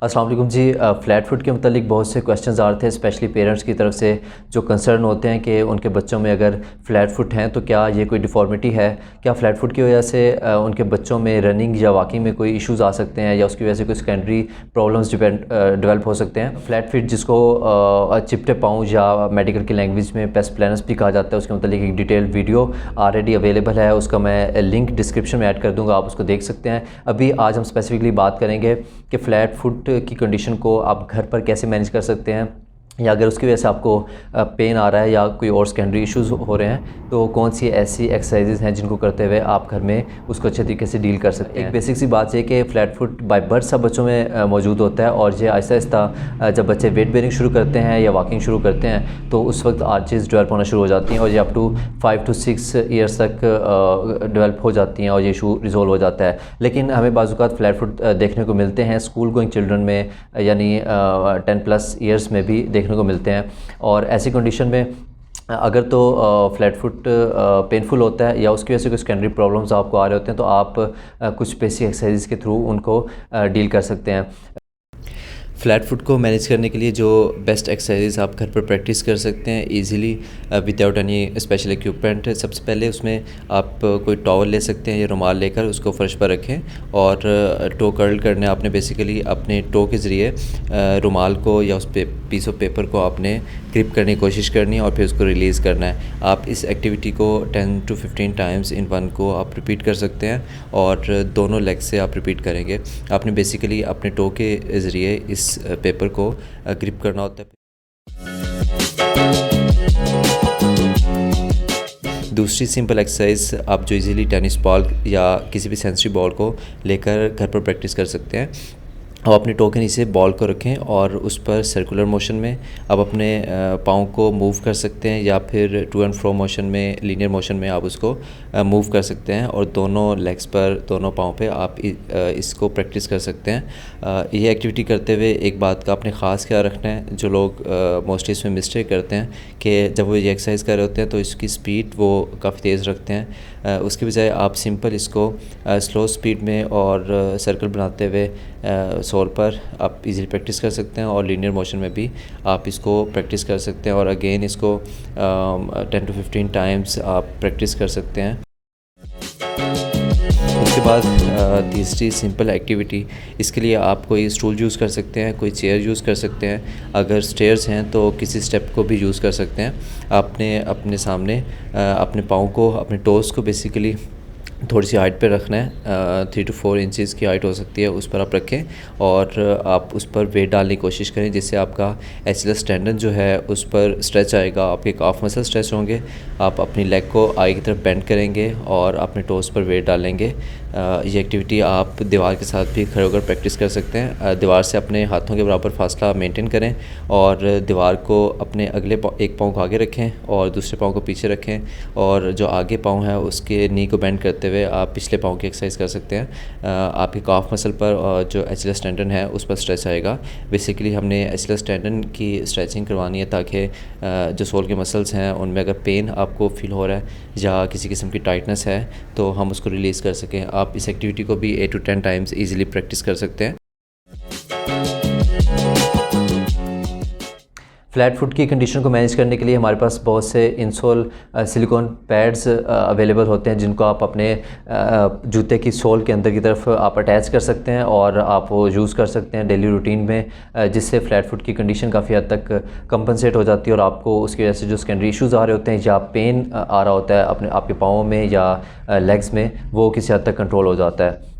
अस्सलाम वालेकुम जी। Flat foot के मतलब बहुत से क्वेश्चंस आ रहे थे, स्पेशली पेरेंट्स की तरफ से जो कंसर्न होते हैं कि उनके बच्चों में अगर फ़्लैट फुट हैं तो क्या ये कोई डिफ़ॉर्मिटी है, क्या फ़्लैट फुट की वजह से उनके बच्चों में रनिंग या वॉकिंग में कोई इश्यूज़ आ सकते हैं या उसकी वजह से कोई सेकेंडरी प्रॉब्लम्स डेवलप हो सकते हैं। फ़्लैट फुट जिसको चिपटे पाँव या मेडिकल की लैंग्वेज में पेस्प्लेनस भी कहा जाता है, उसके मतलब एक डिटेल वीडियो ऑलरेडी अवेलेबल है, उसका मैं लिंक डिस्क्रिप्शन में ऐड कर दूँगा, आप उसको देख सकते हैं। अभी आज हम स्पेसिफिकली बात करेंगे कि फ़्लैट फुट की कंडीशन को आप घर पर कैसे मैनेज कर सकते हैं, या अगर उसकी वजह से आपको पेन आ रहा है या कोई और सेकेंडरी इश्यूज़ हो रहे हैं तो कौन सी ऐसी एक्सरसाइजेज हैं जिनको करते हुए आप घर में उसको अच्छे तरीके से डील कर सकते हैं। एक बेसिक सी बात है कि फ़्लैट फुट बाय बर्थ सब बच्चों में मौजूद होता है, और ये आहिस्ता आहिस्ता जब बच्चे वेट बेयरिंग शुरू करते हैं या वॉकिंग शुरू करते हैं तो उस वक्त आर्चेज़ डेवलप होना शुरू हो जाती हैं, और ये अप टू 5 to 6 ईयर्स तक डेवलप हो जाती हैं और ये इशू रिजॉल्व हो जाता है। लेकिन हमें बाज़-औक़ात फ़्लैट फुट देखने को मिलते हैं स्कूल गोइंग चिल्ड्रन में, यानी 10+ ईयर्स में भी देखने को मिलते हैं। और ऐसी कंडीशन में अगर तो फ़्लैट फुट पेनफुल होता है या उसकी वजह से कोई सेकेंडरी प्रॉब्लम्स आपको आ रहे होते हैं तो आप कुछ बेसिक एक्सरसाइज के थ्रू उनको डील कर सकते हैं। फ़्लैट फुट को मैनेज करने के लिए जो बेस्ट एक्सरसाइज आप घर पर प्रैक्टिस कर सकते हैं easily without any special equipment. सबसे पहले उसमें आप कोई टॉवल ले सकते हैं या रुमाल लेकर उसको फ़र्श पर रखें और टो कर्ल करना है आपने। बेसिकली अपने टो के ज़रिए रुमाल को या उस पीस ऑफ पेपर को आपने ग्रिप करने की कोशिश करनी है और फिर उसको रिलीज़ करना है। आप इस एक्टिविटी को 10 to 15 टाइम्स इन वन को आप रिपीट कर सकते हैं और दोनों लेग से आप रिपीट करेंगे। आपने बेसिकली अपने टो के ज़रिए इस पेपर को ग्रिप करना होता है। दूसरी सिंपल एक्सरसाइज आप जो इजीली टेनिस बॉल या किसी भी सेंसरी बॉल को लेकर घर पर प्रैक्टिस कर सकते हैं। आप अपने टो के नीचे बॉल को रखें और उस पर सर्कुलर मोशन में आप अपने पाँव को मूव कर सकते हैं या फिर टू एंड फ्रो मोशन में, लीनियर मोशन में आप उसको मूव कर सकते हैं और दोनों लेग्स पर, दोनों पाँव पे आप इसको प्रैक्टिस कर सकते हैं। ये एक्टिविटी करते हुए एक बात का आपने ख़ास ख्याल रखना है, जो लोग मोस्टली इसमें मिस्टेक करते हैं कि जब वो ये एक्सरसाइज कर रहे होते हैं तो इसकी स्पीड वो काफ़ी तेज़ रखते हैं। उसके बजाय आप सिंपल इसको स्लो स्पीड में और सर्कल बनाते हुए सोल पर आप इजीली प्रैक्टिस कर सकते हैं और लीनियर मोशन में भी आप इसको प्रैक्टिस कर सकते हैं और अगेन इसको 10 to 15 टाइम्स आप प्रैक्टिस कर सकते हैं। उसके बाद तीसरी सिंपल एक्टिविटी, इसके लिए आप कोई स्टूल यूज़ कर सकते हैं, कोई चेयर यूज़ कर सकते हैं। अगर स्टेयर्स हैं तो किसी स्टेप को भी यूज़ कर सकते हैं। आपने अपने सामने अपने पाँव को, अपने टोज़ को बेसिकली थोड़ी सी हाइट पे रखना है, 3 to 4 इंचज़ की हाइट हो सकती है, उस पर आप रखें और आप उस पर वेट डालने की कोशिश करें जिससे आपका एचएलएस टेंडन जो है उस पर स्ट्रेच आएगा, आपके काफ मसल स्ट्रेच होंगे। आप अपनी लेग को आगे की तरफ बेंड करेंगे और अपने टोस पर वेट डालेंगे। ये एक्टिविटी आप दीवार के साथ भी खड़े होकर प्रैक्टिस कर सकते हैं। दीवार से अपने हाथों के बराबर फासला मेंटेन करें और दीवार को अपने अगले एक पाँव को आगे रखें और दूसरे पाँव को पीछे रखें, और जो आगे पाँव है उसके नी को बेंड करते हुए आप पिछले पाँव की एक्सरसाइज कर सकते हैं। आपके काफ मसल पर और जो एचएलएस टेंडन है उस पर स्ट्रेच आएगा। बेसिकली हमने एचएलएस टेंडन की स्ट्रेचिंग करवानी है ताकि जो सोल के मसल्स हैं उनमें अगर पेन आपको फील हो रहा है या किसी किस्म की टाइटनेस है तो हम उसको रिलीज़ कर सकें। आप इस एक्टिविटी को भी 8 to 10 टाइम्स ईजिली प्रैक्टिस कर सकते हैं। फ़्लैट फुट की कंडीशन को मैनेज करने के लिए हमारे पास बहुत से इंसोल सिलिकॉन पैड्स अवेलेबल होते हैं जिनको आप अपने जूते की सोल के अंदर की तरफ आप अटैच कर सकते हैं और आप वो यूज़ कर सकते हैं डेली रूटीन में, जिससे फ़्लैट फुट की कंडीशन काफ़ी हद तक कंपनसेट हो जाती है और आपको उसकी वजह से जो सेकेंडरी इश्यूज़ आ रहे होते हैं या पेन आ रहा होता है अपने आपके पाँवों में या लेग्स में, वो किसी हद तक कंट्रोल हो जाता है।